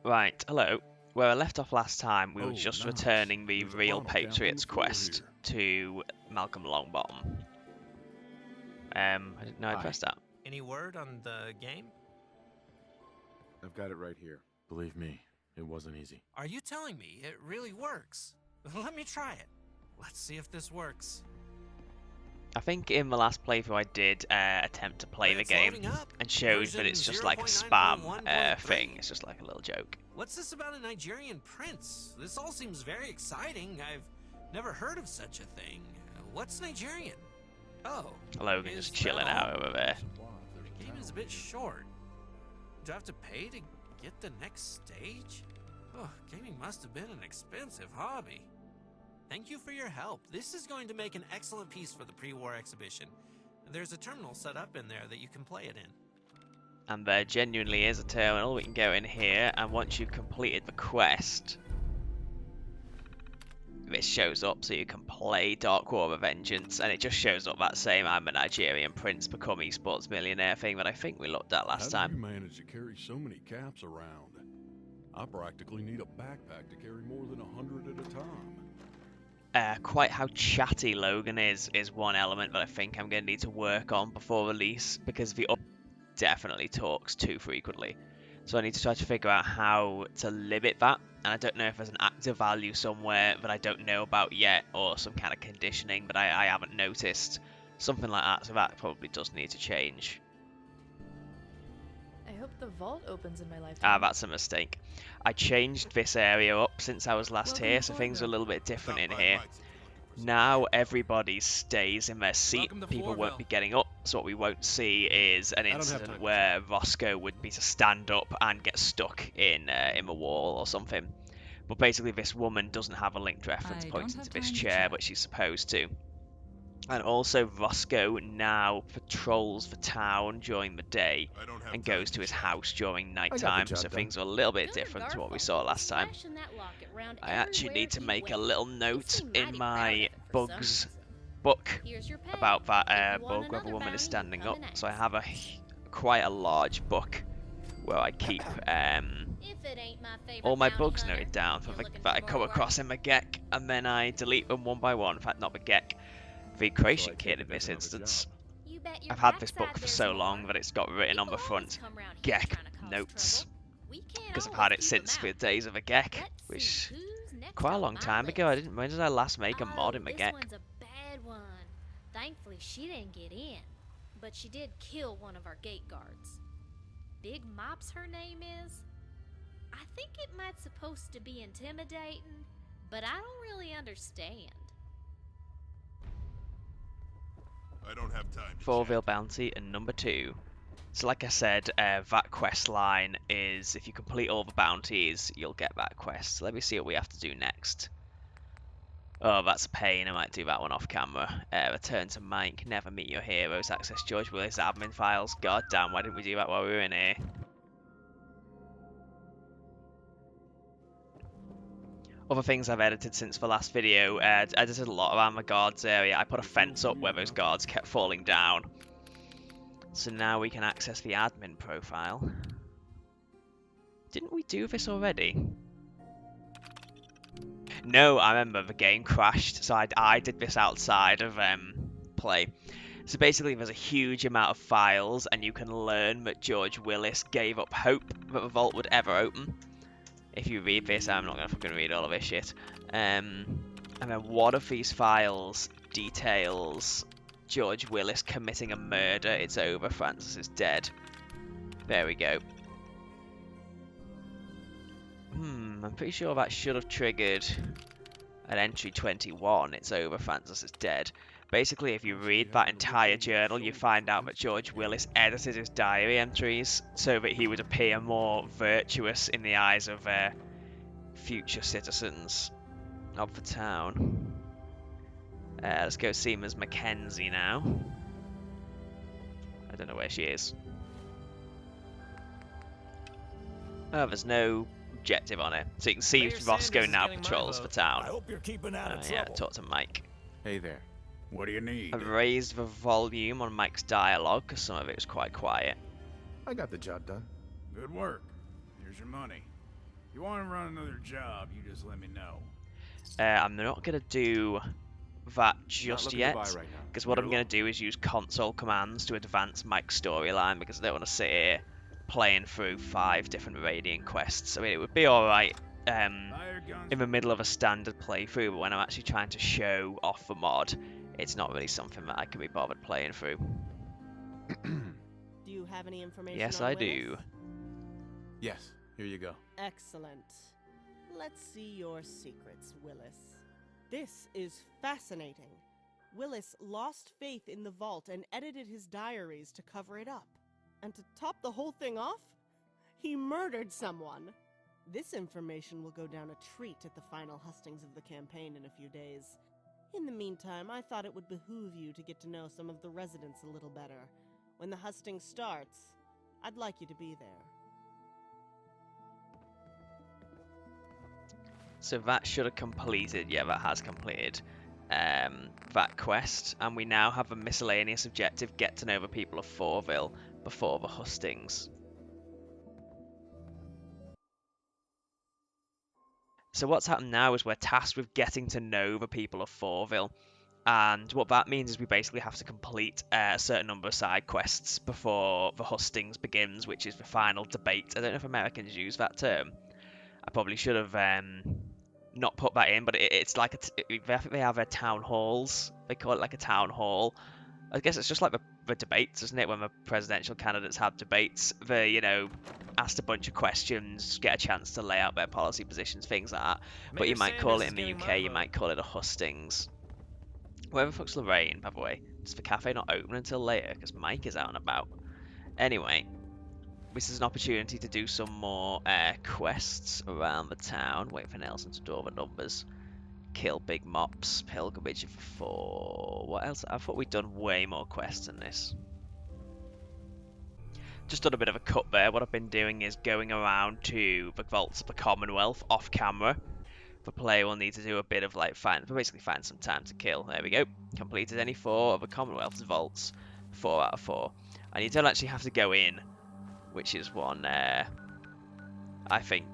Right, hello. Where I left off last time, we were Oh, just nice. returning the There's a Real bottle cap on the Patriots floor quest here. to Malcolm Longbottom. I didn't know I Hi. pressed that. Any word on the game? I've got it right here. Believe me, it wasn't easy. Are you telling me it really works? Let me try it. Let's see if this works. I think in the last playthrough I did attempt to play the It's game loading up. and showed that Version it's just like a spam 0.9.1.3. thing. It's just like a little joke. What's this about a Nigerian prince? This all seems very exciting. I've never heard of such a thing. What's Nigerian? Oh, Logan is just chilling that all? out over there. The game is a bit short. Do I have to pay to get the next stage? Oh, gaming must have been an expensive hobby. Thank you for your help. This is going to make an excellent piece for the pre-war exhibition. There's a terminal set up in there that you can play it in. And there genuinely is a terminal. We can go in here, and once you've completed the quest, this shows up so you can play Dark War of Vengeance, and it just shows up that same I'm a Nigerian prince become esports millionaire thing that I think we looked at last How do you time. manage to carry so many caps around? I practically need a backpack to carry more than 100 at a time. Quite how chatty Logan is one element that I think I'm going to need to work on before release, because the definitely talks too frequently. So I need to try to figure out how to limit that, and I don't know if there's an active value somewhere that I don't know about yet, or some kind of conditioning that I haven't noticed. Something like that, so that probably does need to change. I hope the vault opens in my lifetime. Ah, that's a mistake. I changed this area up since I was last Welcome here, to so things are a Fourville. little bit different in here. Now everybody stays in their seat. Welcome to People won't be Fourville. getting up, so what we won't see is an don't have incident time. where Roscoe would be to stand up and get stuck in the wall or something. But basically this woman doesn't have a linked reference I pointing don't to have this time to chair, chat. but she's supposed to. And also Roscoe now patrols the town during the day and goes to his house during night time, job so done. things are a little bit different to what we saw last time. I actually need to make a little note in my bugs book about that bug where the woman is standing up. So I have quite a large book where I keep all my bugs noted down that I come across in my GEC, and then I delete them one by one. In fact, not the GEC, the creation kit in this instance. I've had this book for so long that it's got written on the front, GEC notes, because I've had it since the days of a GEC, which quite a long time ago. When did I last make a mod in the GEC? One's a bad one. Thankfully, she didn't get in, but she did kill one of our gate guards. Big Mop's her name is. I think it might supposed to be intimidating, but I don't really understand. I don't have time. Fourville bounty and number 2. So like I said, that quest line is if you complete all the bounties, you'll get that quest. So let me see what we have to do next. Oh, that's a pain. I might do that one off camera. Return to Mike. Never meet your heroes. Access George Willis admin files. God damn, why didn't we do that while we were in here? Other things I've edited since the last video, I edited a lot around the guards area. I put a fence up where those guards kept falling down. So now we can access the admin profile. Didn't we do this already? No, I remember the game crashed, so I did this outside of play. So basically there's a huge amount of files, and you can learn that George Willis gave up hope that the vault would ever open. If you read this, I'm not going to fucking read all of this shit. And then one of these files details George Willis committing a murder. It's over. Francis is dead. There we go. I'm pretty sure that should have triggered at entry 21. It's over. Francis is dead. Basically, if you read that entire journal, you find out that George Willis edited his diary entries so that he would appear more virtuous in the eyes of future citizens of the town. Let's go see Ms. Mackenzie now. I don't know where she is. Oh, there's no objective on it. So you can see Mayor Roscoe Sanders is now getting my patrols the vote. town. I hope you're keeping out of Yeah, trouble. talk to Mike. Hey there. What do you need? I've raised the volume on Mike's dialogue because some of it was quite quiet. I got the job done. Good work. Here's your money. You want to run another job, you just let me know. I'm not going to do that Not just looking yet, to buy right now. because what You're I'm going to do is use console commands to advance Mike's storyline, because I don't want to sit here playing through 5 different Radiant quests. I mean, it would be alright Fire guns. in the middle of a standard playthrough, but when I'm actually trying to show off the mod, it's not really something that I can be bothered playing through. Do you have any information Yes, on I Willis? do. Yes, here you go. Excellent. Let's see your secrets, Willis. This is fascinating. Willis lost faith in the vault and edited his diaries to cover it up. And to top the whole thing off, he murdered someone. This information will go down a treat at the final hustings of the campaign in a few days. In the meantime, I thought it would behoove you to get to know some of the residents a little better. When the husting starts, I'd like you to be there. So that should have completed. Yeah, that has completed that quest. And we now have a miscellaneous objective, get to know the people of Fourville before the hustings. So what's happened now is we're tasked with getting to know the people of Fourville. And what that means is we basically have to complete a certain number of side quests before the hustings begins, which is the final debate. I don't know if Americans use that term. I probably should have not put that in, but it's like they have their town halls. They call it like a town hall. I guess it's just like the debates, isn't it? When the presidential candidates have debates, they, you know, asked a bunch of questions, get a chance to lay out their policy positions, things like that. But you might call it in the UK, you might call it a hustings. Where the fuck's Lorraine, by the way? Is the cafe not open until later? Because Mike is out and about. Anyway, this is an opportunity to do some more quests around the town. Wait for Nelson to draw the numbers. Kill big mops. Pilgrimage of 4. What else? I thought we'd done way more quests than this. Just done a bit of a cut there. What I've been doing is going around to the vaults of the Commonwealth off camera. The player will need to do a bit of like basically find some time to kill. There we go. Completed any 4 of the Commonwealth's vaults. 4 out of 4. And you don't actually have to go in, which is one I think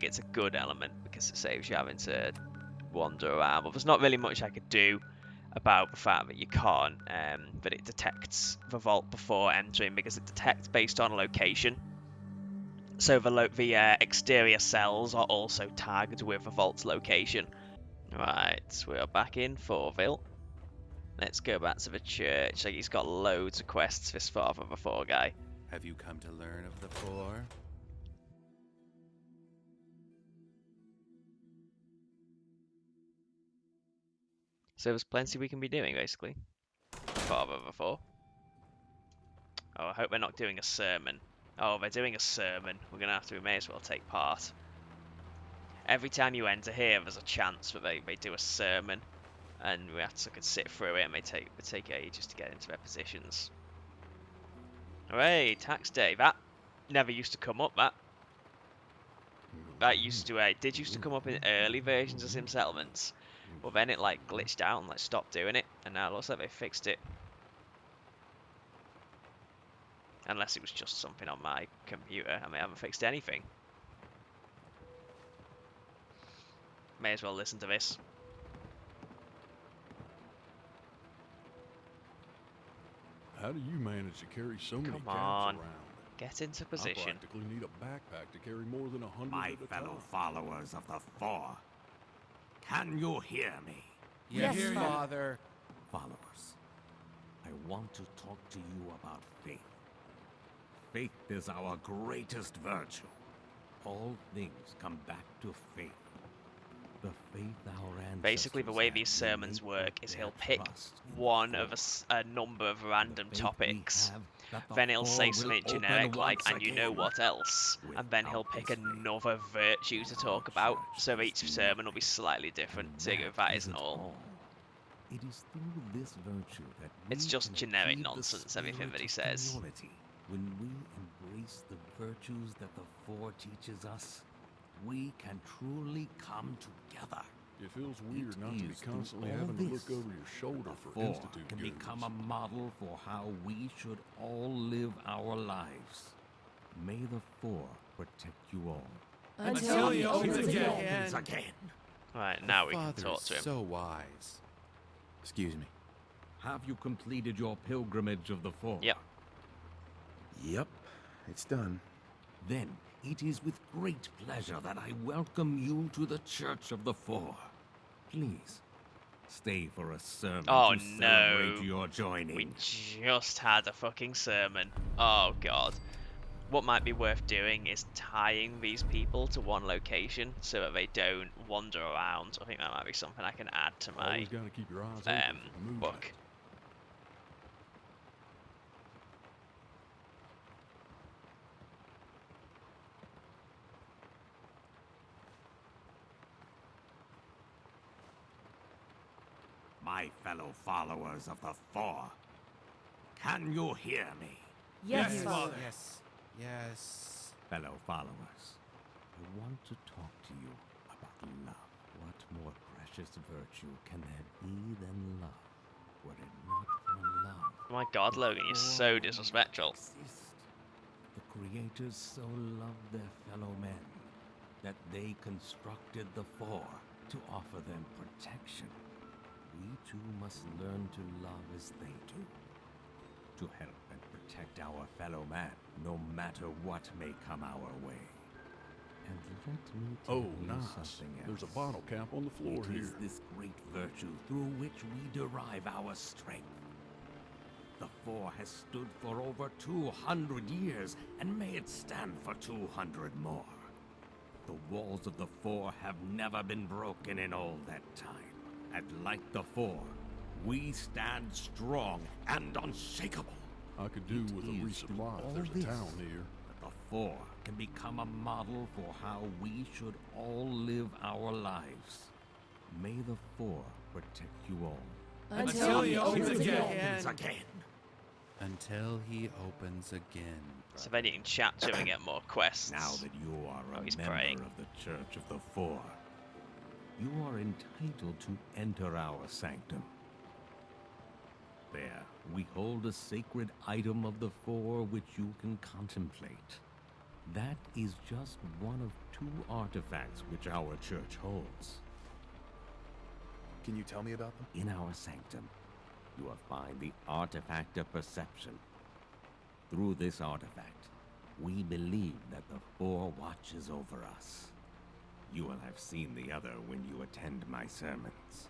it's a good element because it saves you having to wander around. But there's not really much I could do about the fact that you can't, but it detects the vault before entering because it detects based on location. So the exterior cells are also tagged with the vault's location. Right, we're back in Fourville. Let's go back to the church. Like, he's got loads of quests this far for the 4 guy. Have you come to learn of the 4? So there's plenty we can be doing, basically. Father of the 4. Oh, I hope they're not doing a sermon. Oh, they're doing a sermon. We may as well take part. Every time you enter here, there's a chance that they do a sermon. And we have to sit through it, and they take ages to get into their positions. Hooray, tax day. That never used to come up, That used to come up in early versions of Sim Settlements. But then it like glitched out and like stopped doing it, and now it looks like they fixed it. Unless it was just something on my computer and they haven't fixed anything. May as well listen to this. How do you manage to carry so many Come caps on. around? Get into I position. practically need a backpack to carry more than 100 My at a fellow time. followers of the 4. Can you hear me? Yes, Father. Followers, I want to talk to you about faith. Faith is our greatest virtue. All things come back to faith. The faith our ancestors Basically, the way had these sermons innate work with is their he'll pick trust in the one of Four. a number of random The faith we topics. have that the Then he'll Four say will something open generic like, once and you know again. what else? And then he'll Without pick this faith, another virtue to talk our about. church So is each sermon will be nothing. slightly different. And So that isn't all. It is through this virtue that It's we just can generic achieve the nonsense, everything that he spirit of says. community. When we embrace the virtues that the 4 teaches us, we can truly come together. It feels weird not to be is through constantly all having to this look over your shoulder The for 4 institute can goons. become a model for how we should all live our lives. May the 4 protect you all. Until he opens again. Right, now we can Father talk is to him. so wise. Excuse me. Have you completed your pilgrimage of the Four? Yep. Yep, it's done. Then it is with great pleasure that I welcome you to the Church of the Four. Please, stay for a sermon Oh, to celebrate no. your We joining. just had a fucking sermon. Oh god. What might be worth doing is tying these people to one location so that they don't wander around. I think that might be something I can add to my Always got to keep your eyes open for the movement. book. My fellow followers of the Four, can you hear me? Yes, Father. Yes. Fellow followers, I want to talk to you about love. What more precious virtue can there be than love? Were it not for love, Oh my god, Logan, you're so would disrespectful. exist. The creators so loved their fellow men that they constructed the Four to offer them protection. We too must learn to love as they do, to help and protect our fellow man, no matter what may come our way. And let me tell Oh, you nice. something else. There's a bottle cap on the floor It is here. this great virtue through which we derive our strength. The Four has stood for over 200 years, and may it stand for 200 more. The walls of the Four have never been broken in all that time. And like the Four, we stand strong and unshakable. I could do It with a is resupply through all if there's a this town near. that the Four can become a model for how we should all live our lives. May the Four protect you all. Until he opens again. Again. Until he opens again. So then you can chat to him and get more quests. Now that you are Oh, a he's member praying. of the Church of the Four, you are entitled to enter our sanctum. There, we hold a sacred item of the Four which you can contemplate. That is just one of 2 artifacts which our church holds. Can you tell me about them? In our sanctum, you will find the artifact of perception. Through this artifact, we believe that the Four watches over us. You will have seen the other when you attend my sermons.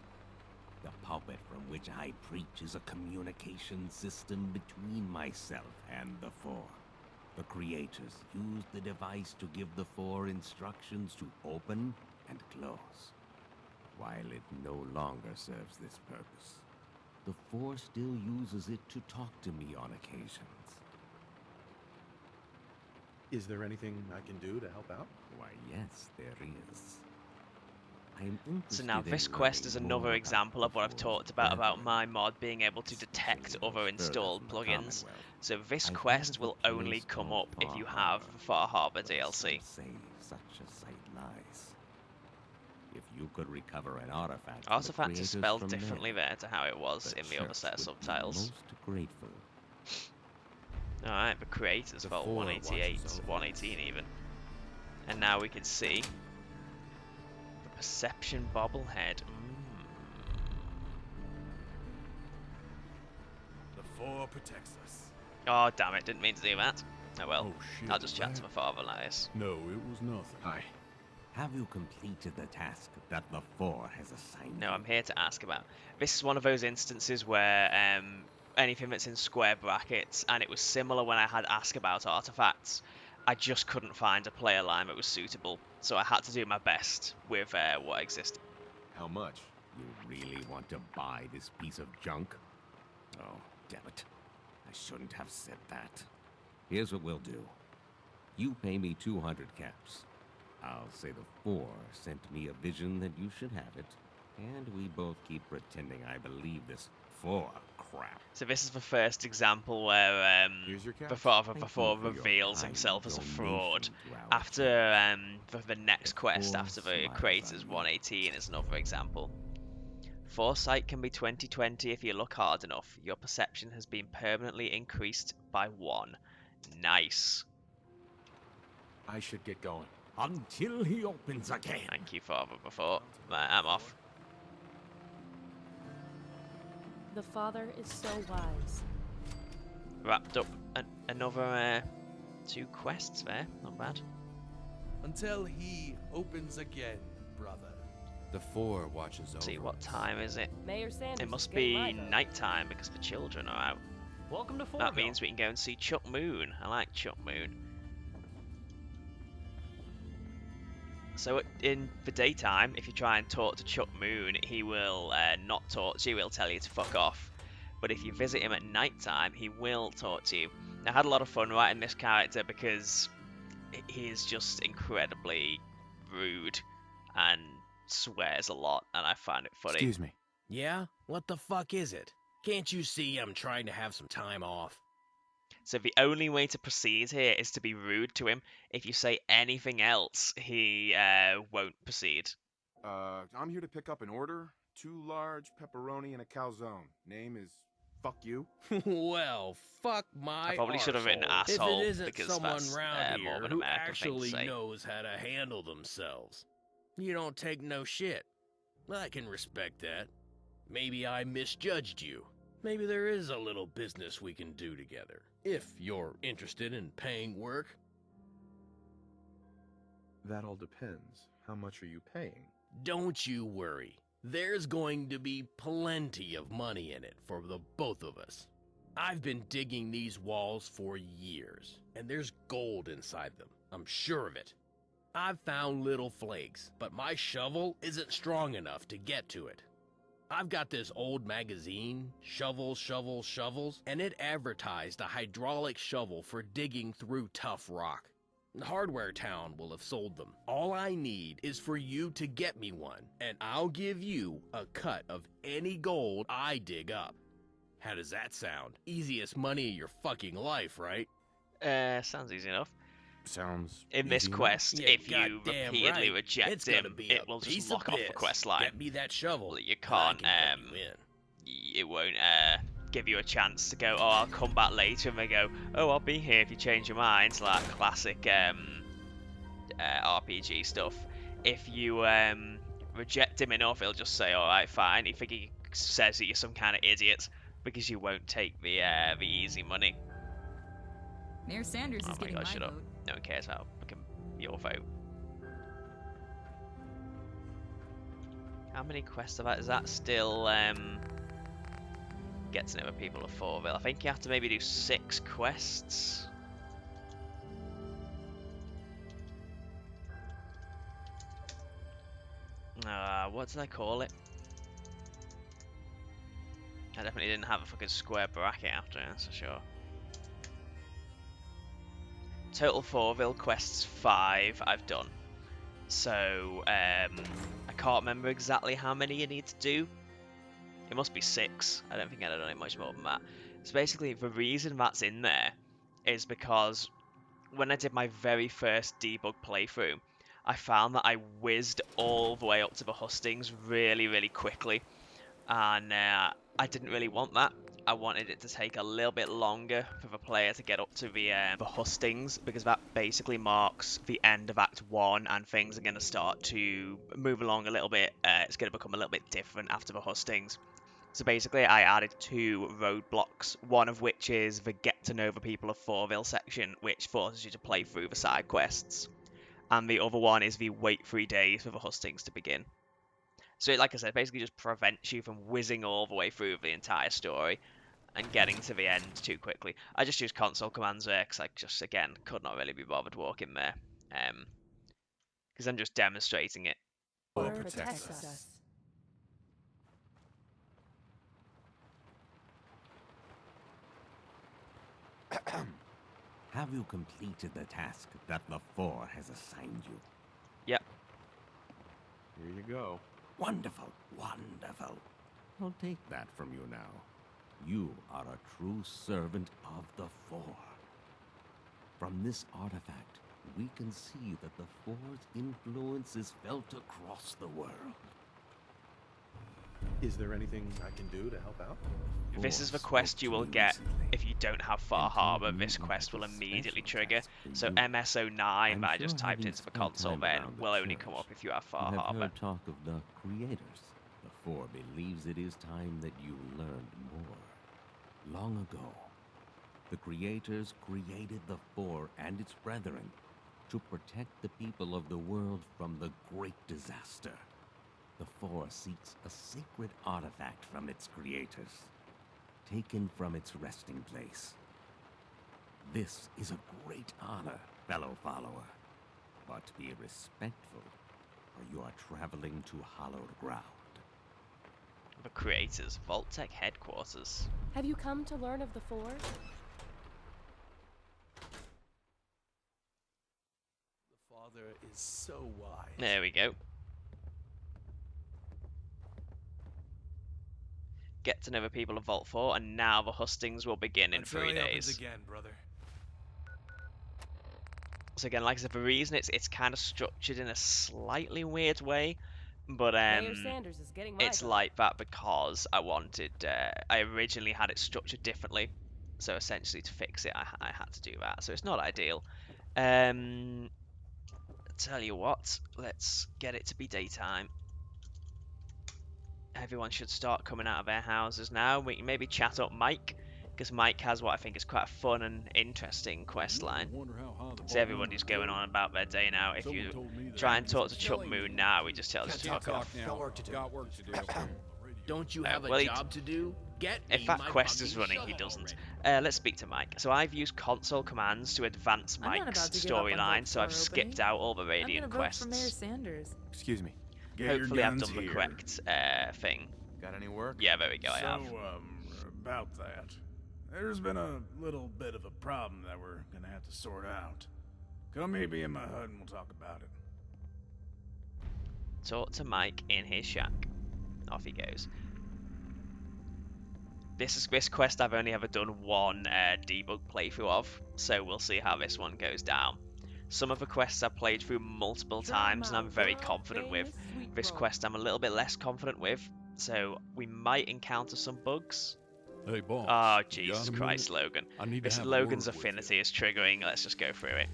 The pulpit from which I preach is a communication system between myself and the Four. The creators used the device to give the Four instructions to open and close. While it no longer serves this purpose, the Four still uses it to talk to me on occasions. Is there anything I can do to help out? Why, yes, there is. I'm interested So now in this quest learning is more another about example of the what I've Four's talked about brethren, my mod being able to detect especially other those installed further from the plugins. Commonwealth. So this I've heard quest of will a only place come called up if you Far have Harbor, the Far Harbor where DLC. some say such a sight lies. If you could recover an artifact, from the Artifact is creators spelled from differently there to how it was in the other church set of would be subtitles. most grateful. Alright, the creators The felt Four 188, watches over 118 even. And now we can see the perception bobblehead. The Four protects us. Oh damn it, didn't mean to do that. Oh well, Oh shit. I'll just chat that- to my father like this. No, it was nothing. Hi. Have you completed the task that the Four has assigned No, you? I'm here to ask about. This is one of those instances where anything that's in square brackets, and it was similar when I had ask about artifacts. I just couldn't find a player line that was suitable, so I had to do my best with what existed. How much? You really want to buy this piece of junk? Oh, damn it. I shouldn't have said that. Here's what we'll do. You pay me 200 caps. I'll say the Four sent me a vision that you should have it, and we both keep pretending I believe this Four crap. So this is the first example where Here's your the caps. father Thank you before for your reveals kind himself as a fraud. donation to our After the next The quest, Four after the smiles creators on you. 118 is another example. Foresight can be 20/20 if you look hard enough. Your perception has been permanently increased by 1. Nice. I should get going. until he opens again. Thank you, Father, before. Right, I'm off. The father is so wise. Wrapped up another 2 quests there. Not bad. Until he opens again, brother. The Four watches over. See, what us. time is it? Mayor Sanders It is must getting be my vote. nighttime because the children are out. Welcome to Fourville. That means we can go and see Chuck Moon. I like Chuck Moon. So in the daytime, if you try and talk to Chuck Moon, he will not talk to you. He'll tell you to fuck off. But if you visit him at nighttime, he will talk to you. I had a lot of fun writing this character because he is just incredibly rude and swears a lot, and I find it funny. Excuse me. Yeah? What the fuck is it? Can't you see I'm trying to have some time off? So the only way to proceed here is to be rude to him. If you say anything else, he won't proceed. I'm here to pick up an order. 2 large pepperoni and a calzone. Name is Fuck You. Well, fuck my I probably should have written arsehole. asshole If it isn't because someone that's round more here of an who American thing to actually say. knows how to handle themselves. You don't take no shit. I can respect that. Maybe I misjudged you. Maybe there is a little business we can do together. If you're interested in paying work. That all depends. How much are you paying? Don't you worry. There's going to be plenty of money in it for the both of us. I've been digging these walls for years, and there's gold inside them. I'm sure of it. I've found little flakes, but my shovel isn't strong enough to get to it. I've got this old magazine, Shovels, Shovels, Shovels, and it advertised a hydraulic shovel for digging through tough rock. Hardware Town will have sold them. All I need is for you to get me one, and I'll give you a cut of any gold I dig up. How does that sound? Easiest money of your fucking life, right? Sounds easy enough. Sounds In this easy enough. quest, Yeah, if you goddamn repeatedly right. reject It's gonna him, be it a will just piece lock of off the piss. quest line. Get me that shovel. You and I can't, can put you in. it won't give you a chance to go, oh, I'll come back later, and they go, oh, I'll be here if you change your mind, like classic RPG stuff. If you reject him enough, he'll just say, alright, fine. He says that you're some kind of idiot because you won't take the easy money. Mayor Sanders Oh is my getting god, my shut up. vote. No one cares how your vote. How many quests have I? Is that still get to know the people of Fourville? I think you have to maybe do 6 quests. What did I call it? I definitely didn't have a fucking square bracket after it, that's for sure. Total Fourville quests 5 I've done. So, I can't remember exactly how many you need to do. It must be 6. I don't think I'd have done it much more than that. So basically, the reason that's in there is because when I did my very first debug playthrough, I found that I whizzed all the way up to the hustings really, really quickly. And I didn't really want that. I wanted it to take a little bit longer for the player to get up to the hustings, because that basically marks the end of Act 1 and things are going to start to move along a little bit. It's going to become a little bit different after the hustings. So basically I added 2 roadblocks, one of which is the Get to Know the People of Fourville section, which forces you to play through the side quests. And the other one is the Wait 3 days for the hustings to begin. So like I said, basically just prevents you from whizzing all the way through the entire story and getting to the end too quickly. I just use console commands there because I just, again, could not really be bothered walking there. Because I'm just demonstrating it. Lord protects us. Have you completed the task that the Four has assigned you? Yep. Here you go. Wonderful, wonderful. I'll take that from you now. You are a true servant of the Four. From this artifact, we can see that the Four's influence is felt across the world. Is there anything I can do to help out? This is the quest you will get if you don't have Far Harbor. This quest will immediately trigger. So MS09 that I just typed into the console then will only come up if you have Far You have Harbor. heard talk of the creators. The Four believes it is time that you learned more. Long ago, the creators created the Four and its brethren to protect the people of the world from the great disaster. The Four seeks a sacred artifact from its creators, taken from its resting place. This is a great honor, fellow follower, but be respectful, or you are traveling to hallowed ground. The creators, Vault-Tec headquarters. Have you come to learn of the Four? The Father is so wise. There we go. Get to know the people of Vault 4, and now the hustings will begin in 3 days. Again, brother. So again, like I said, the reason it's kind of structured in a slightly weird way, but Mayor Sanders is getting my it's vote. like that because I wanted, I originally had it structured differently, so essentially to fix it, I had to do that. So it's not ideal. Tell you what, let's get it to be daytime. Everyone should start coming out of their houses now. We can maybe chat up Mike, because Mike has what I think is quite a fun and interesting quest line. So everybody's going on about their day now. If you try and talk to Chuck Moon now, he just tells you to fuck off. Got work to do. Got work to do. Don't you have well, a job to do? Get me if that my quest is fucking running, he shovel doesn't. already. Let's speak to Mike. So I've used console commands to advance I'm not Mike's about to give up on storyline, Vault so I've 4 skipped opening. out all the I'm Radiant gonna vote for Mayor quests. Sanders. Excuse me. Hopefully I've done the correct thing. Got any work? Yeah, there we go, I have. About that. There's been a little bit of a problem that we're gonna have to sort out. Come meet me in my hut and we'll talk about it. Talk to Mike in his shack. Off he goes. This quest I've only ever done one debug playthrough of, so we'll see how this one goes down. Some of the quests I've played through multiple times and I'm very confident with. This quest I'm a little bit less confident with, so we might encounter some bugs. Hey, boss. Oh, you Jesus got a Christ, minute? Logan. I need to This have a Logan's word with affinity is triggering. Let's just go through it.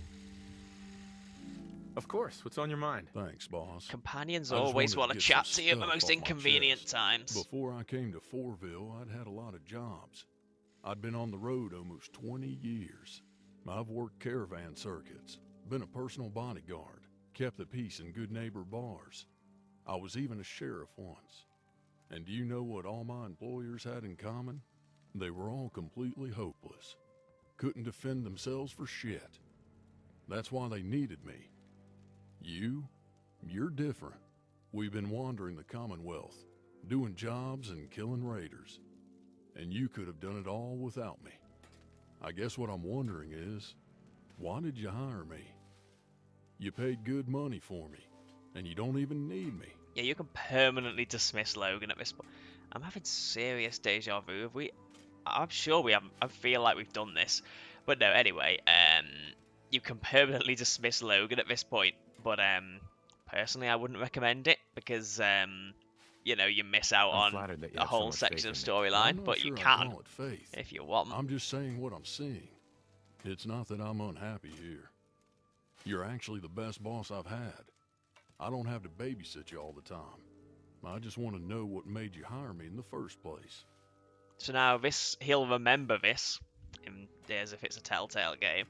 Of course. What's on your mind? Thanks, boss. Companions I just always wanted want to get chat some to you at the stuff most off my inconvenient chest. times. Before I came to Fourville, I'd had a lot of jobs. I'd been on the road almost 20 years. I've worked caravan circuits, been a personal bodyguard, kept the peace in good neighbor bars. I was even a sheriff once. And do you know what all my employers had in common? They were all completely hopeless. Couldn't defend themselves for shit. That's why they needed me. You're different. We've been wandering the Commonwealth, doing jobs and killing raiders. And you could have done it all without me. I guess what I'm wondering is, why did you hire me? You paid good money for me, and you don't even need me. Yeah, you can permanently dismiss Logan at this point. I'm having serious deja vu. I'm sure we haven't. I feel like we've done this, but no. Anyway, you can permanently dismiss Logan at this point. But personally, I wouldn't recommend it because you know, you miss out I'm on flattered that you a have so whole much section of faith in me. I'm storyline. not But sure you I'd can call it faith. if you want. I'm just saying what I'm seeing. It's not that I'm unhappy here. You're actually the best boss I've had. I don't have to babysit you all the time. I just want to know what made you hire me in the first place. So now he'll remember this, as if it's a telltale game.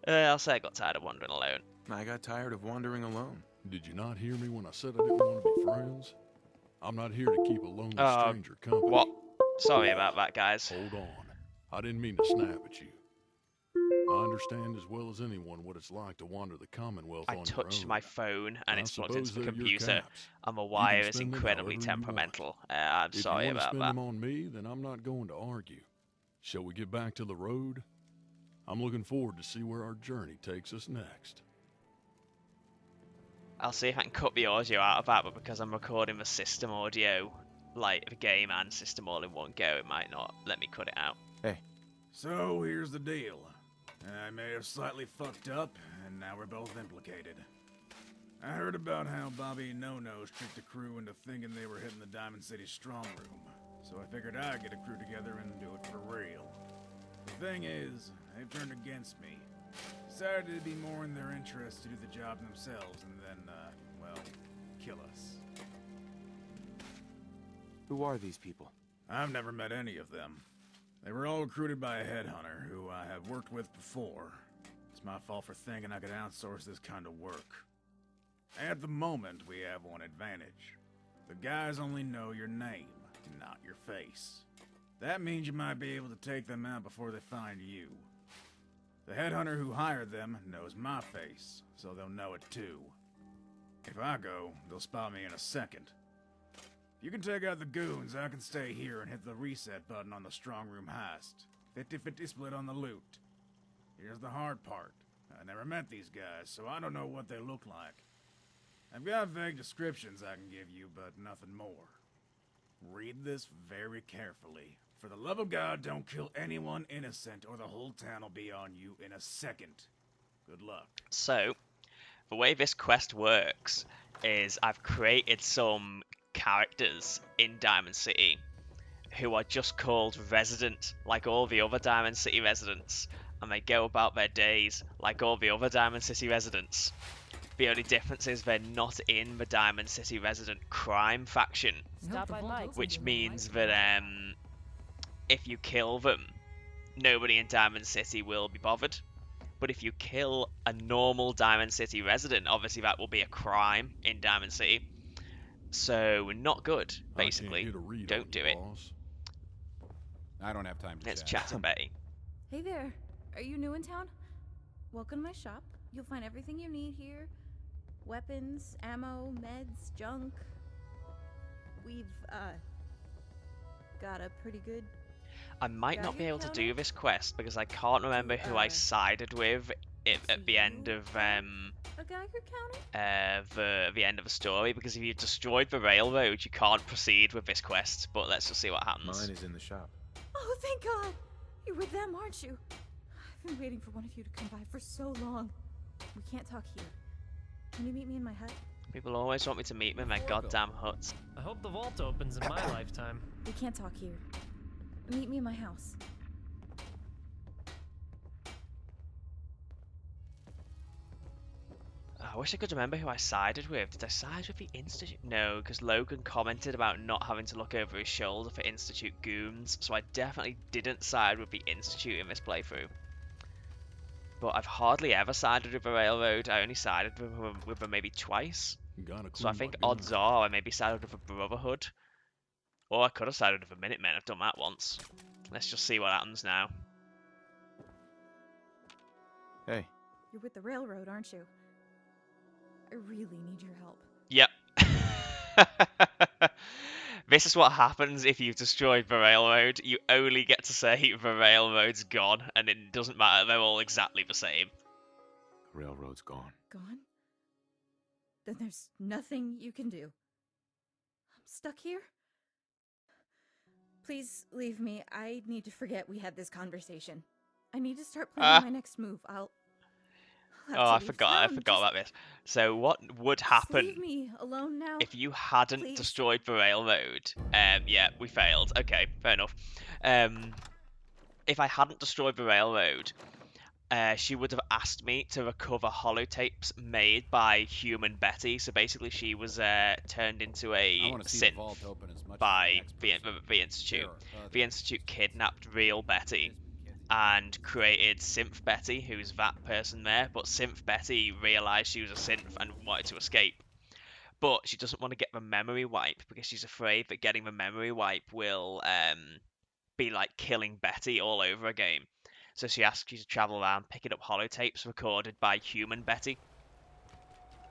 I'll say I got tired of wandering alone. I got tired of wandering alone. Did you not hear me when I said I didn't want to be friends? I'm not here to keep a lonely stranger company. What? Sorry about that, guys. Hold on. I didn't mean to snap at you. I understand as well as anyone what it's like to wander the Commonwealth on your own. I touched my phone and I it's plugged into the suppose they're your computer, caps. and the You can wire is spend them incredibly however you want. temperamental. I'm sorry If you want to about spend that. them on me, then I'm not going to argue. Shall we get back to the road? I'm looking forward to see where our journey takes us next. I'll see if I can cut the audio out of that, but because I'm recording the system audio, like the game and system all in one go, it might not let me cut it out. Hey. So here's the deal. I may have slightly fucked up, and now we're both implicated. I heard about how Bobby No-No tricked the crew into thinking they were hitting the Diamond City strong room, so I figured I'd get a crew together and do it for real. The thing is, they've turned against me. Decided it'd be more in their interest to do the job themselves and then, well, kill us. Who are these people? I've never met any of them. They were all recruited by a headhunter who I have worked with before. It's my fault for thinking I could outsource this kind of work. At the moment, we have one advantage. The guys only know your name, not your face. That means you might be able to take them out before they find you. The headhunter who hired them knows my face, so they'll know it too. If I go, they'll spot me in a second. If you can take out the goons, I can stay here and hit the reset button on the strong room heist. 50-50 split on the loot. Here's the hard part. I never met these guys, so I don't know what they look like. I've got vague descriptions I can give you, but nothing more. Read this very carefully. For the love of God, don't kill anyone innocent, or the whole town will be on you in a second. Good luck. So, the way this quest works is I've created some characters in Diamond City who are just called resident, like all the other Diamond City residents, and they go about their days like all the other Diamond City residents. The only difference is they're not in the Diamond City resident crime faction, Stop by Mike's. which means that if you kill them, nobody in Diamond City will be bothered. But if you kill a normal Diamond City resident, obviously that will be a crime in Diamond City. So, not good, basically. Don't do it. I don't have time to Let's chat to Betty. Hey there. Are you new in town? Welcome to my shop. You'll find everything you need here. Weapons, ammo, meds, junk. We've, got a pretty good... I might not be able to do this quest because I can't remember who I sided with at the end of a Geiger counter? the end of the story, because if you've destroyed the railroad you can't proceed with this quest, but let's just see what happens. Mine is in the shop. Oh, thank God! You're with them, aren't you? I've been waiting for one of you to come by for so long. We can't talk here. Can you meet me in my hut? People always want me to meet them in their goddamn huts. I hope the vault opens in my lifetime. We can't talk here. Meet me in my house. I wish I could remember who I sided with. Did I side with the Institute? No, because Logan commented about not having to look over his shoulder for Institute goons, so I definitely didn't side with the Institute in this playthrough. But I've hardly ever sided with the Railroad. I only sided with them maybe twice. So I think odds are I maybe sided with the Brotherhood. Or I could have sided with the Minutemen. I've done that once. Let's just see what happens now. Hey. You're with the railroad, aren't you? I really need your help. Yep. This is what happens if you've destroyed the railroad. You only get to say the railroad's gone, and it doesn't matter. They're all exactly the same. Railroad's gone. Gone? Then there's nothing you can do. I'm stuck here? Please leave me. I need to forget we had this conversation. I need to start planning my next move. I'll Oh, I forgot about this. So what would happen leave me alone now, if you hadn't please. destroyed the railroad? Yeah, we failed. Okay, fair enough. If I hadn't destroyed the railroad, she would have asked me to recover holotapes made by human Betty. So basically she was turned into a synth by the Institute. The Institute kidnapped real Betty and created Synth Betty, who's that person there, but Synth Betty realised she was a synth and wanted to escape. But she doesn't want to get the memory wipe because she's afraid that getting the memory wipe will be like killing Betty all over again. So she asks you to travel around picking up holotapes recorded by human Betty.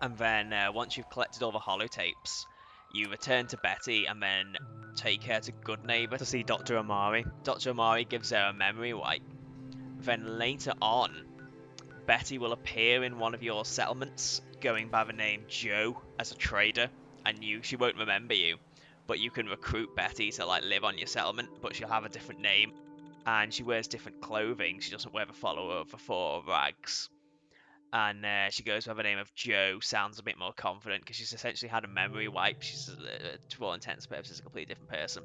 And then once you've collected all the holotapes, you return to Betty and then take her to Goodneighbor to see Dr. Amari. Dr. Amari gives her a memory wipe. Then later on, Betty will appear in one of your settlements, going by the name Joe as a trader, and she won't remember you, but you can recruit Betty to like live on your settlement, but she'll have a different name, and she wears different clothing. She doesn't wear the follower of the four rags. and she goes by the name of Joe. Sounds a bit more confident because she's essentially had a memory wipe. She's, to all intents and purposes, a completely different person.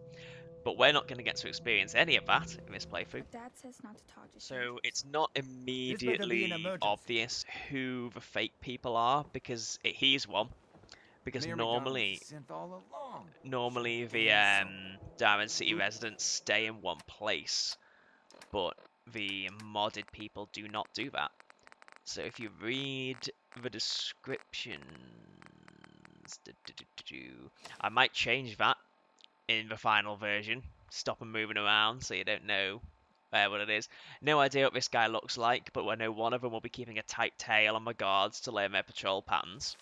But we're not going to get to experience any of that in this playthrough. Dad says not to talk to So it's not better be an immediately emergency. obvious who the fake people are, because he's one. Because normally the Diamond City residents stay in one place, but the modded people do not do that. So if you read the descriptions, I might change that in the final version. Stop them moving around so you don't know what it is. No idea what this guy looks like, but I know one of them will be keeping a tight tail on the guards to learn their patrol patterns.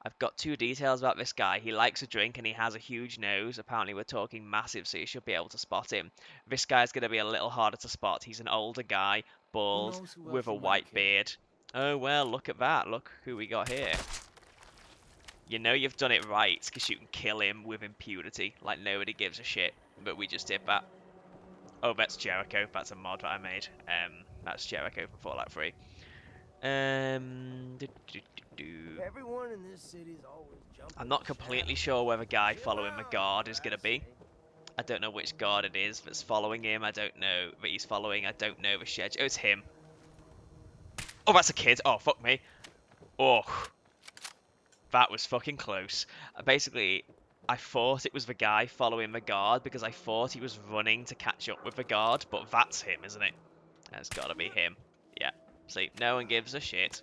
I've got 2 details about this guy. He likes a drink and he has a huge nose. Apparently we're talking massive, so you should be able to spot him. This guy's going to be a little harder to spot. He's an older guy, bald, with a white beard. Oh, well, look at that. Look who we got here. You know you've done it right, because you can kill him with impunity. Like, nobody gives a shit. But we just did that. Oh, that's Jericho. That's a mod that I made. That's Jericho from Fallout 3. Everyone in this city's always jumping. I'm not completely sure where the guy following the guard is going to be. I don't know which guard it is that's following him. I don't know that he's following. I don't know the schedule. Oh, it's him. Oh, that's a kid. Oh, fuck me. Oh. That was fucking close. Basically, I thought it was the guy following the guard because I thought he was running to catch up with the guard, but that's him, isn't it? That's gotta be him. Yeah. See, no one gives a shit.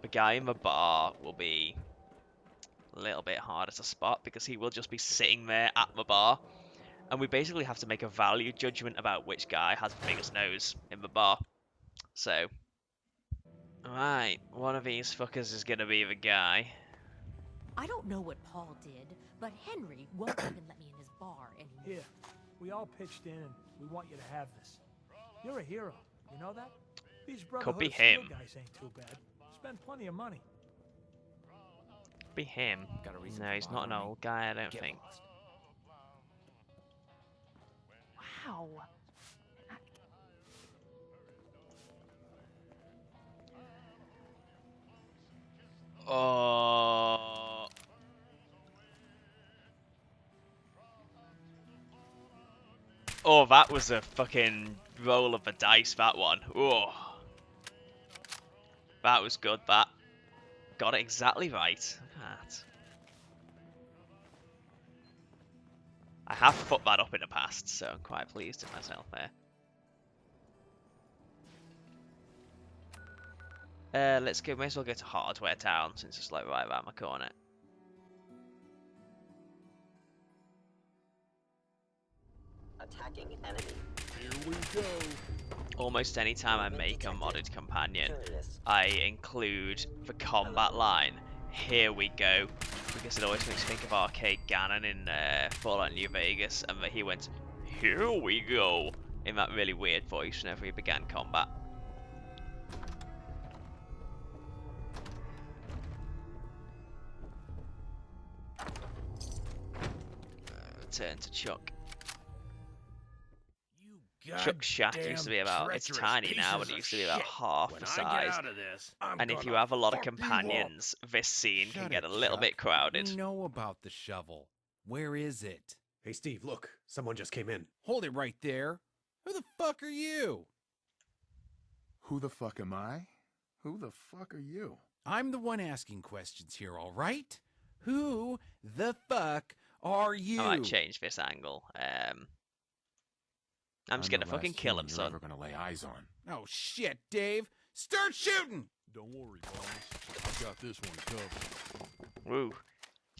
The guy in the bar will be a little bit harder to spot because he will just be sitting there at the bar. And we basically have to make a value judgment about which guy has the biggest nose in the bar. So, alright, one of these fuckers is gonna be the guy. I don't know what Paul did, but Henry won't even let me in his bar anymore. Here, we all pitched in and we want you to have this. You're a hero, you know that? These Brotherhood be of Steel him. guys ain't too bad. Spend plenty of money. Be him. No, he's not an old guy, I don't think. Wow. Oh. Oh, that was a fucking roll of the dice, that one. Oh. That was good, that. Got it exactly right. Look at that. I have fucked that up in the past, so I'm quite pleased with myself there. Let's go. May as well go to Hardware Town since it's like right around my corner. Attacking enemy. Here we go. Almost any time I make a modded companion, I include the combat line. Here we go, because it always makes me think of Arcade Gannon in Fallout New Vegas, and that he went, "Here we go," in that really weird voice whenever he began combat. Return to Chuck. Chuck's shack used to be about, it's tiny now, but it used to be about half the size. And if you have a lot of companions, this scene can get a little bit crowded. We know about the shovel. Where is it? Hey, Steve, look. Someone just came in. Hold it right there. Who the fuck are you? Who the fuck am I? Who the fuck are you? I'm the one asking questions here, all right? Who the fuck are you? I might change this angle. I'm just gonna fucking kill him, son. You're ever gonna lay eyes on. Oh shit, Dave! Start shooting! Don't worry, boss. I've got this one covered. Woo.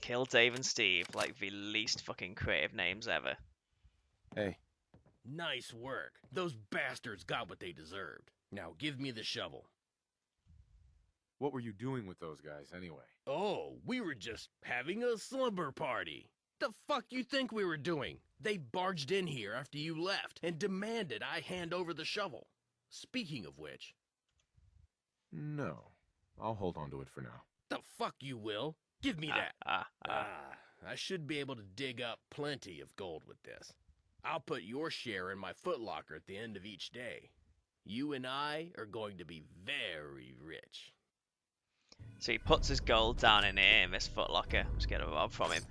Kill Dave and Steve, like the least fucking creative names ever. Hey. Nice work. Those bastards got what they deserved. Now give me the shovel. What were you doing with those guys, anyway? Oh, we were just having a slumber party. The fuck you think we were doing? They barged in here after you left and demanded I hand over the shovel. Speaking of which... No. I'll hold on to it for now. The fuck you will. Give me that. I should be able to dig up plenty of gold with this. I'll put your share in my footlocker at the end of each day. You and I are going to be very rich. So he puts his gold down in here in this footlocker. Just get a rob from him.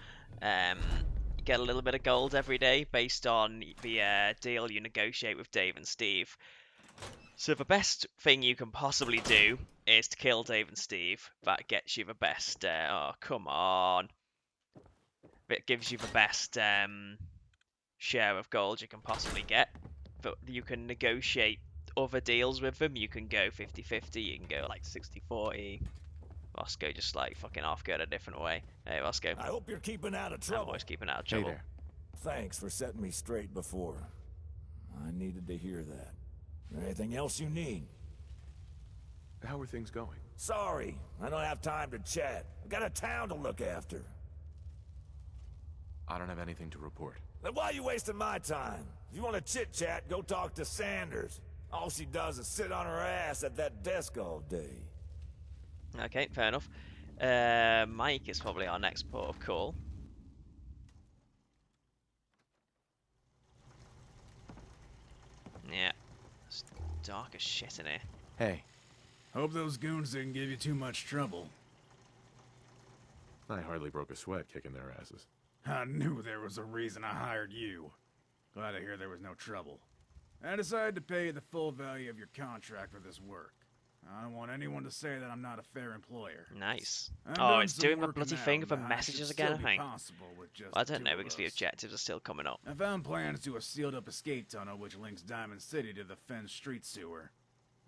You get a little bit of gold every day based on the deal you negotiate with Dave and Steve. So the best thing you can possibly do is to kill Dave and Steve. That gets you the best. Oh, come on. It gives you the best share of gold you can possibly get. But you can negotiate other deals with them. You can go 50-50. You can go like 60-40. Roscoe just like fucking off, go a different way. Hey, Roscoe. I hope you're keeping out of trouble. I'm always keeping out of trouble. Hey there. Thanks for setting me straight before. I needed to hear that. Anything else you need? How are things going? Sorry, I don't have time to chat. I've got a town to look after. I don't have anything to report. Then why are you wasting my time? If you want to chit-chat, go talk to Sanders. All she does is sit on her ass at that desk all day. Okay, fair enough. Mike is probably our next port of call. Yeah. It's dark as shit in here. Hey. Hope those goons didn't give you too much trouble. I hardly broke a sweat kicking their asses. I knew there was a reason I hired you. Glad to hear there was no trouble. I decided to pay you the full value of your contract for this work. I don't want anyone to say that I'm not a fair employer. Nice. Oh, it's doing the bloody thing with the messages again, I think. Well, I don't know, because the objectives are still coming up. I found plans to a sealed-up escape tunnel which links Diamond City to the Fen Street sewer.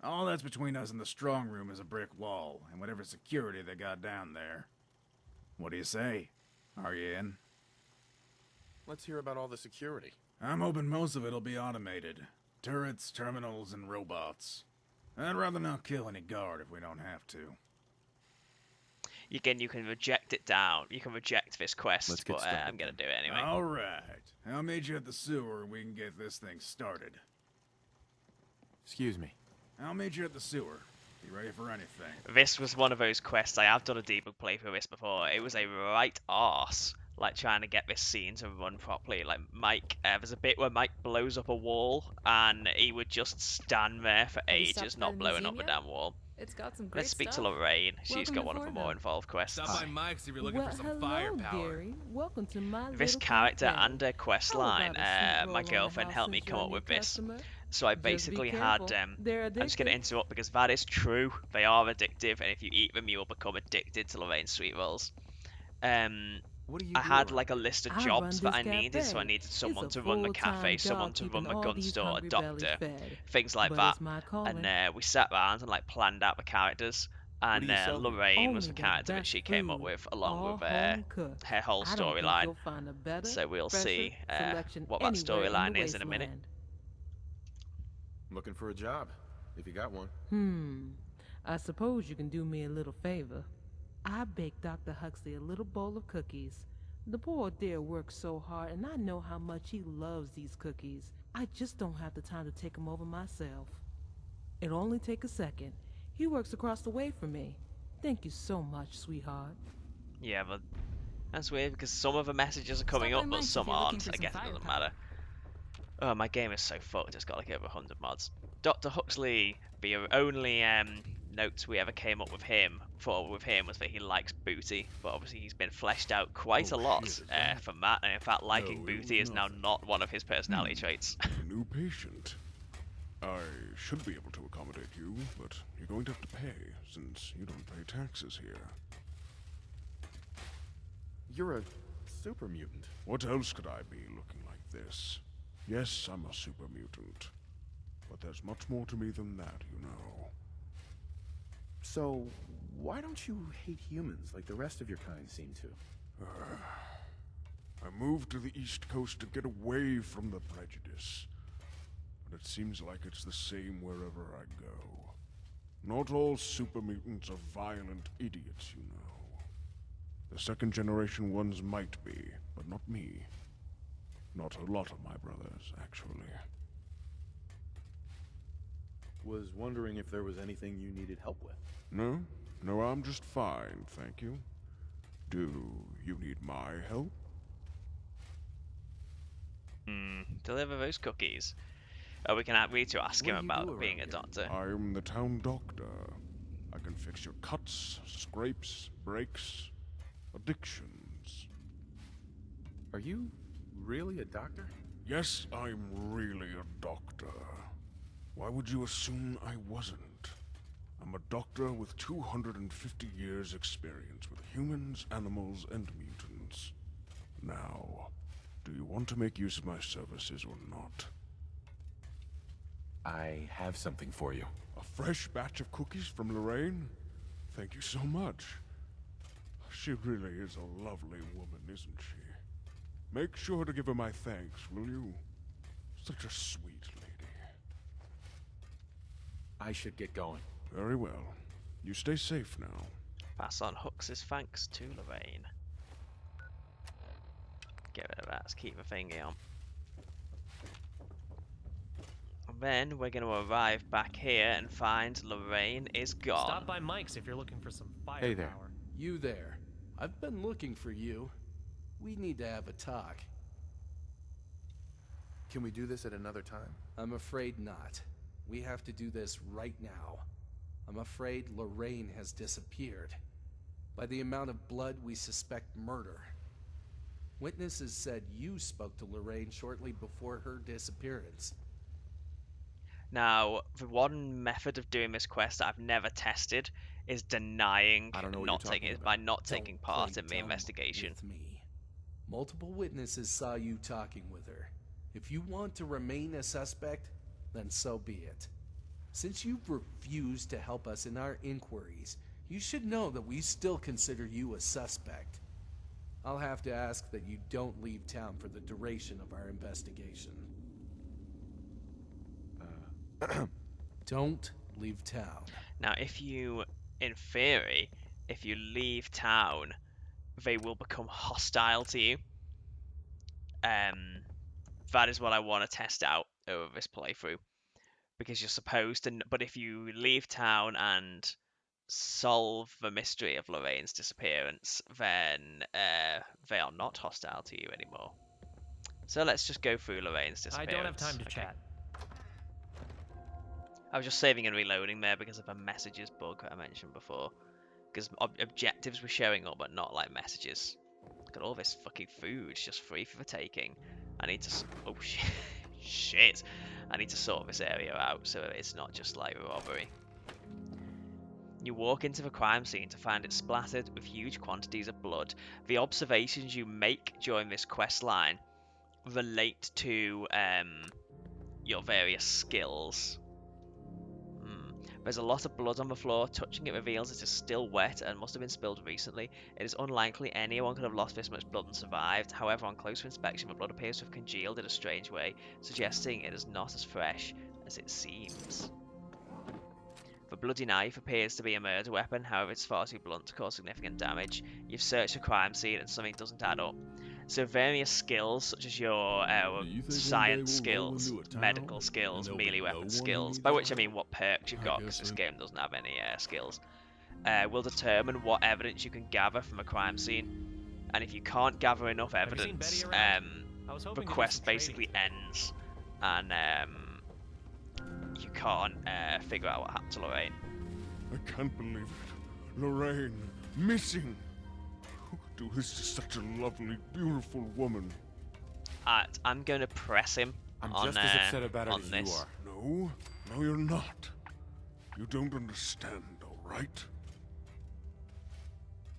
All that's between us and the strong room is a brick wall, and whatever security they got down there. What do you say? Are you in? Let's hear about all the security. I'm hoping most of it'll be automated. Turrets, terminals, and robots. I'd rather not kill any guard if we don't have to. Again, you can reject it down. You can reject this quest, but I'm going to do it anyway. All right. I'll meet you at the sewer and we can get this thing started. Excuse me. I'll meet you at the sewer. Be ready for anything. This was one of those quests. I have done a debug playthrough of this before. It was a right arse, like trying to get this scene to run properly. Like Mike, there's a bit where Mike blows up a wall and he would just stand there for ages, not blowing up the damn wall. It's got some great Let's speak stuff. to Lorraine. She's Welcome got to one of the more Fourville. involved quests. Stop by Mike's if you're looking for some hello, firepower. Gary. Welcome to my This little character cafe. and quest How line, about a sweet roll my on the girlfriend house helped me since come you're up a with new this. customer? So I Just be basically careful. had, They're I'm just going to addicted. interrupt because that is true. They are addictive, and if you eat them, you will become addicted to Lorraine's sweet rolls. What do you I do had around like a here? list of I jobs run that I this needed, so I cafe. needed someone It's a to run the full-time cafe, someone job to run keeping the all gun these store, a hungry bellies doctor, fed. things like But that. it's my calling. And we sat around and like planned out the characters. And do you sell? Lorraine was Only the the character that best she came up food, with, along all with home cooked. her whole I don't think storyline. you'll find a better, So we'll fresher see selection what that anywhere in storyline the is in a minute. wasteland. I'm looking for a job, if you got one. I suppose you can do me a little favor. I baked Dr. Huxley a little bowl of cookies. The poor dear works so hard, and I know how much he loves these cookies. I just don't have the time to take them over myself. It'll only take a second. He works across the way from me. Thank you so much, sweetheart. Yeah, but that's weird because some of the messages are coming Stop up, by but Mike's some if you're looking aren't. for I some guess it doesn't firepower. matter. Oh, my game is so fucked. It's got like over 100 mods. Dr. Huxley, the only note we ever came up with him was that he likes booty, but obviously he's been fleshed out quite a lot from that, and in fact liking No, it booty was is now not one of his personality traits. New patient. I should be able to accommodate you, but you're going to have to pay, since you don't pay taxes here. You're a super mutant. What else could I be looking like this? Yes, I'm a super mutant. But there's much more to me than that, you know. So, why don't you hate humans like the rest of your kind seem to? I moved to the East Coast to get away from the prejudice. But it seems like it's the same wherever I go. Not all super mutants are violent idiots, you know. The second generation ones might be, but not me. Not a lot of my brothers, actually. Was wondering if there was anything you needed help with. No? No, I'm just fine, thank you. Do you need my help? Deliver those cookies. Oh, we need to ask him What do you do about being a around doctor. I am the town doctor. I can fix your cuts, scrapes, breaks, addictions. Are you really a doctor? Yes, I'm really a doctor. Why would you assume I wasn't? I'm a doctor with 250 years experience with humans, animals, and mutants. Now, do you want to make use of my services or not? I have something for you. A fresh batch of cookies from Lorraine? Thank you so much. She really is a lovely woman, isn't she? Make sure to give her my thanks, will you? Such a sweet lady. I should get going. Very well. You stay safe now. Pass on Hux's thanks to Lorraine. Get rid of that. Let's keep the thingy on. And then we're going to arrive back here and find Lorraine is gone. Stop by Mike's if you're looking for some firepower. Hey there. You there. I've been looking for you. We need to have a talk. Can we do this at another time? I'm afraid not. We have to do this right now. I'm afraid Lorraine has disappeared. By the amount of blood, we suspect murder. Witnesses said you spoke to Lorraine shortly before her disappearance. Now, the one method of doing this quest that I've never tested is denying not taking part in the investigation. With me. Multiple witnesses saw you talking with her. If you want to remain a suspect, then so be it. Since you've refused to help us in our inquiries, you should know that we still consider you a suspect. I'll have to ask that you don't leave town for the duration of our investigation. Don't leave town. Now, if you, in theory, if you leave town, they will become hostile to you. That is what I want to test out over this playthrough. Because you're supposed to, but if you leave town and solve the mystery of Lorraine's disappearance, then they are not hostile to you anymore. So let's just go through Lorraine's disappearance. I don't have time to chat. I was just saving and reloading there because of a messages bug I mentioned before. Because objectives were showing up, but not like messages. Look at all this fucking food, it's just free for the taking. I need to. Oh shit. Shit. I need to sort this area out so it's not just like robbery. You walk into the crime scene to find it splattered with huge quantities of blood. The observations you make during this quest line relate to your various skills. There's a lot of blood on the floor. Touching it reveals it is still wet and must have been spilled recently. It is unlikely anyone could have lost this much blood and survived. However, on closer inspection, the blood appears to have congealed in a strange way, suggesting it is not as fresh as it seems. The bloody knife appears to be a murder weapon, however it's far too blunt to cause significant damage. You've searched the crime scene and something doesn't add up. So various skills, such as your science skills, medical skills, melee weapon skills, by which I mean what perks you've got, because this game doesn't have any skills, will determine what evidence you can gather from a crime scene. And if you can't gather enough evidence, the quest basically ends, and you can't figure out what happened to Lorraine. I can't believe it. Lorraine, missing. Who could do this to such a lovely, beautiful woman? I'm going to press him I'm on, just as upset about it on as this. you are. No, no you're not. You don't understand, all right?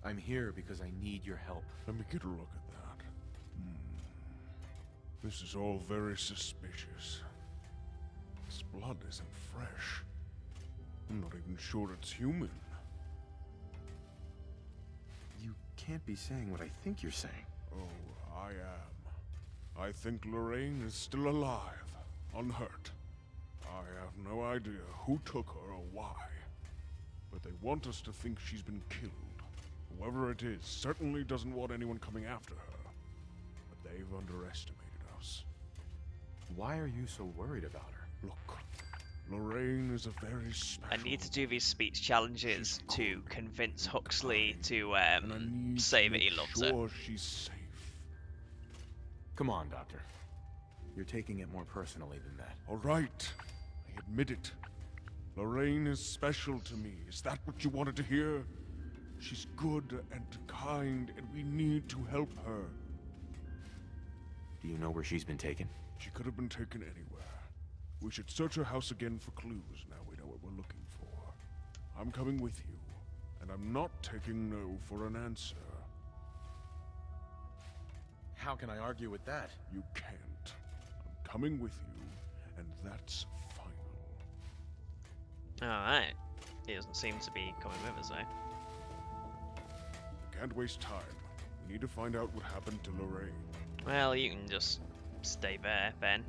I'm here because I need your help. Let me get a look at that. This is all very suspicious. This blood isn't fresh. I'm not even sure it's human. You can't be saying what I think you're saying. Oh, I am. I think Lorraine is still alive, unhurt. I have no idea who took her or why. But they want us to think she's been killed. Whoever it is certainly doesn't want anyone coming after her. But they've underestimated us. Why are you so worried about her? Look, Lorraine is a very special... I need to do these speech challenges to convince Huxley to say that he loves her. She's safe. Come on, Doctor. You're taking it more personally than that. All right, I admit it. Lorraine is special to me. Is that what you wanted to hear? She's good and kind, and we need to help her. Do you know where she's been taken? She could have been taken anywhere. We should search her house again for clues now we know what we're looking for. I'm coming with you, and I'm not taking no for an answer. How can I argue with that? You can't. I'm coming with you, and that's final. Alright. He doesn't seem to be coming with us, though. We can't waste time. We need to find out what happened to Lorraine. Well, you can just stay there, Ben.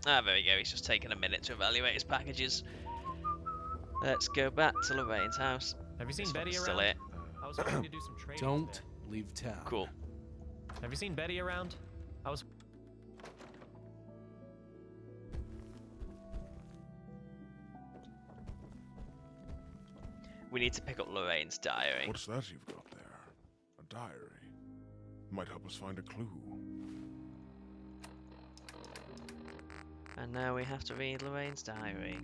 There we go. He's just taking a minute to evaluate his packages. Let's go back to Lorraine's house. Have you seen This Betty one's around? still it. I was hoping to do some trading. Don't today. leave town. Cool. Have you seen Betty around? I was. We need to pick up Lorraine's diary. What's that you've got there? A diary. Might help us find a clue. And now we have to read Lorraine's diary.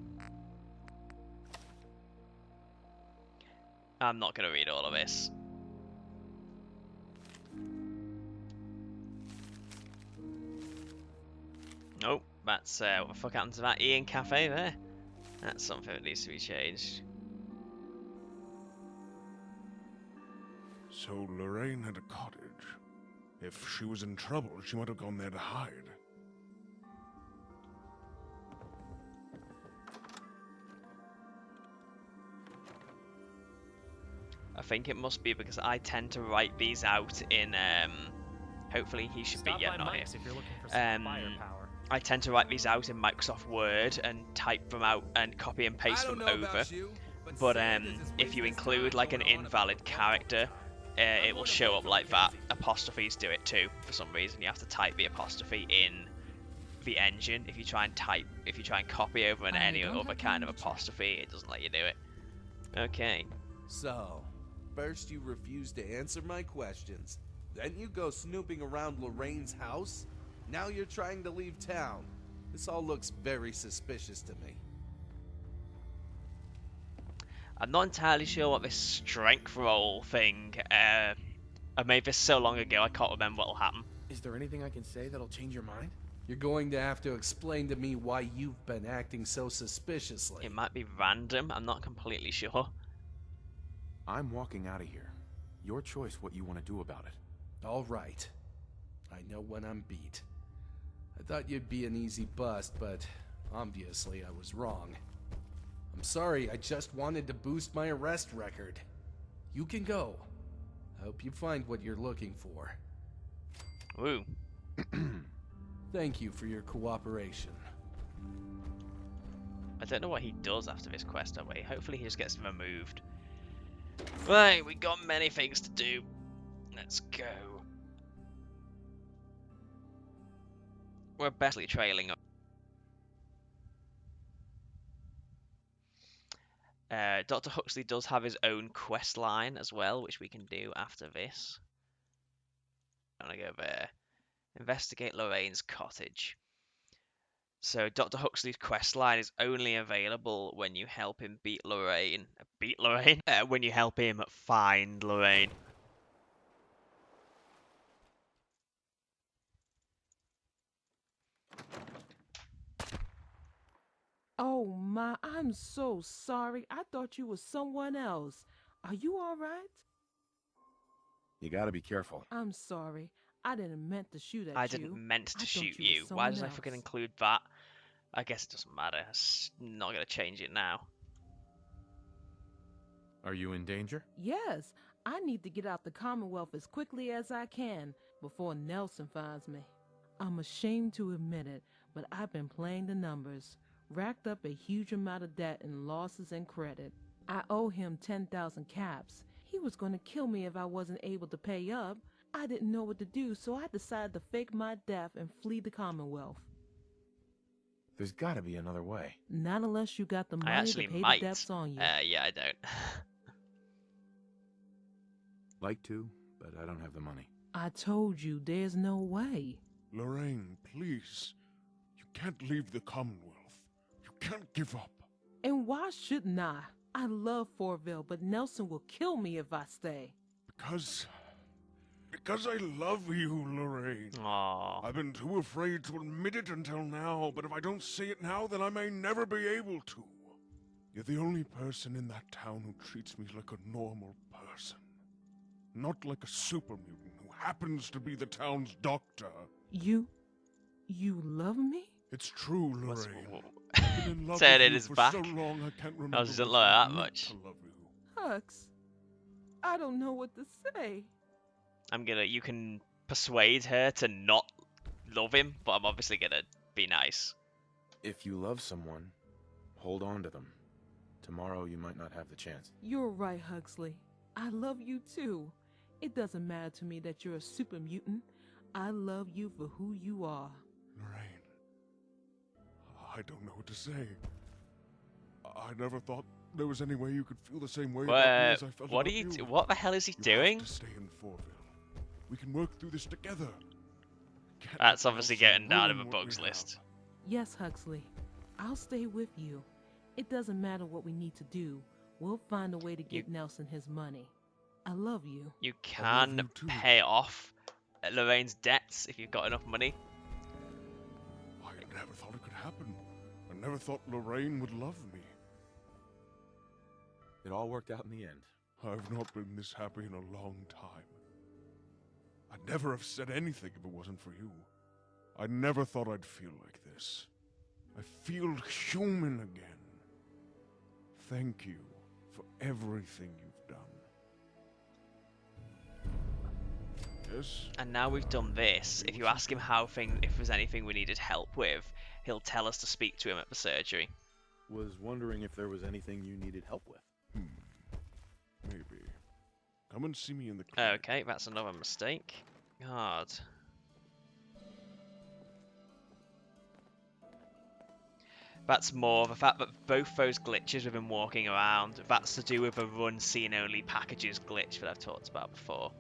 I'm not going to read all of this. Nope, that's what the fuck happened to that Ian Cafe there? That's something that needs to be changed. So Lorraine had a cottage. If she was in trouble, she might have gone there to hide. I think it must be because I tend to write these out in hopefully he should Stop be by not here. Mike's if you're looking for some firepower. I tend to write these out in Microsoft Word and type them out and copy and paste them over. But if you include like an invalid character, it will show up like that. Apostrophes do it too for some reason. You have to type the apostrophe in the engine. If you try and copy over any other kind of apostrophe, it doesn't let you do it. Okay. So, first you refuse to answer my questions, then you go snooping around Lorraine's house. Now you're trying to leave town. This all looks very suspicious to me. I'm not entirely sure what this strength roll thing. I made this so long ago I can't remember what'll happen. Is there anything I can say that'll change your mind? You're going to have to explain to me why you've been acting so suspiciously. It might be random. I'm not completely sure. I'm walking out of here. Your choice what you want to do about it. All right. I know when I'm beat. I thought you'd be an easy bust, but obviously I was wrong. I'm sorry, I just wanted to boost my arrest record. You can go. I hope you find what you're looking for. Woo. Thank you for your cooperation. I don't know what he does after this quest away. Hopefully he just gets removed. Right, we got many things to do. Let's go. We're basically trailing up. Dr. Huxley does have his own quest line as well, which we can do after this. I'm gonna go there. Investigate Lorraine's cottage. So Dr. Huxley's quest line is only available when you help him beat Lorraine. Beat Lorraine? When you help him find Lorraine. Oh my, I'm so sorry. I thought you were someone else. Are you all right? You gotta be careful. I'm sorry. I didn't meant to shoot at you. I didn't meant to I shoot thought you were you. Why does I someone fucking else. include that? I guess it doesn't matter. It's not gonna change it now. Are you in danger? Yes, I need to get out the Commonwealth as quickly as I can before Nelson finds me. I'm ashamed to admit it, but I've been playing the numbers, racked up a huge amount of debt in losses and credit. I owe him 10,000 caps. He was going to kill me if I wasn't able to pay up. I didn't know what to do, so I decided to fake my death and flee the Commonwealth. There's gotta be another way. Not unless you got the I money actually to pay might. the debts on you. Yeah, I don't. Like to, but I don't have the money. I told you there's no way. Lorraine, please. You can't leave the Commonwealth. You can't give up. And why shouldn't I? I love Fourville, but Nelson will kill me if I stay. Because I love you, Lorraine. Aww. I've been too afraid to admit it until now, but if I don't say it now, then I may never be able to. You're the only person in that town who treats me like a normal person. Not like a super mutant who happens to be the town's doctor. You love me? It's true, Lorraine. Said it is back. So long, I can't remember. I doesn't like that much. Hux, I don't know what to say. You can persuade her to not love him, but I'm obviously gonna be nice. If you love someone, hold on to them. Tomorrow you might not have the chance. You're right, Huxley. I love you too. It doesn't matter to me that you're a super mutant. I love you for who you are. Lorraine, I don't know what to say. I never thought there was any way you could feel the same way about me as I felt what about are you? you. What the hell is he You doing? have to stay in Fourville. We can work through this together. That's obviously getting down of a bugs list. Yes, Huxley. I'll stay with you. It doesn't matter what we need to do. We'll find a way to get Nelson his money. I love you. You can pay off Lorraine's debts if you've got enough money. I never thought it could happen. I never thought Lorraine would love me. It all worked out in the end. I've not been this happy in a long time. I'd never have said anything if it wasn't for you. I never thought I'd feel like this. I feel human again. Thank you for everything you've done. Yes? And now we've done this, if you ask him if there's anything we needed help with, he'll tell us to speak to him at the surgery. Was wondering if there was anything you needed help with. Maybe. Come and see me in the clinic. Okay, that's another mistake. God. That's more the fact that both those glitches with him walking around, that's to do with a run scene only packages glitch that I've talked about before.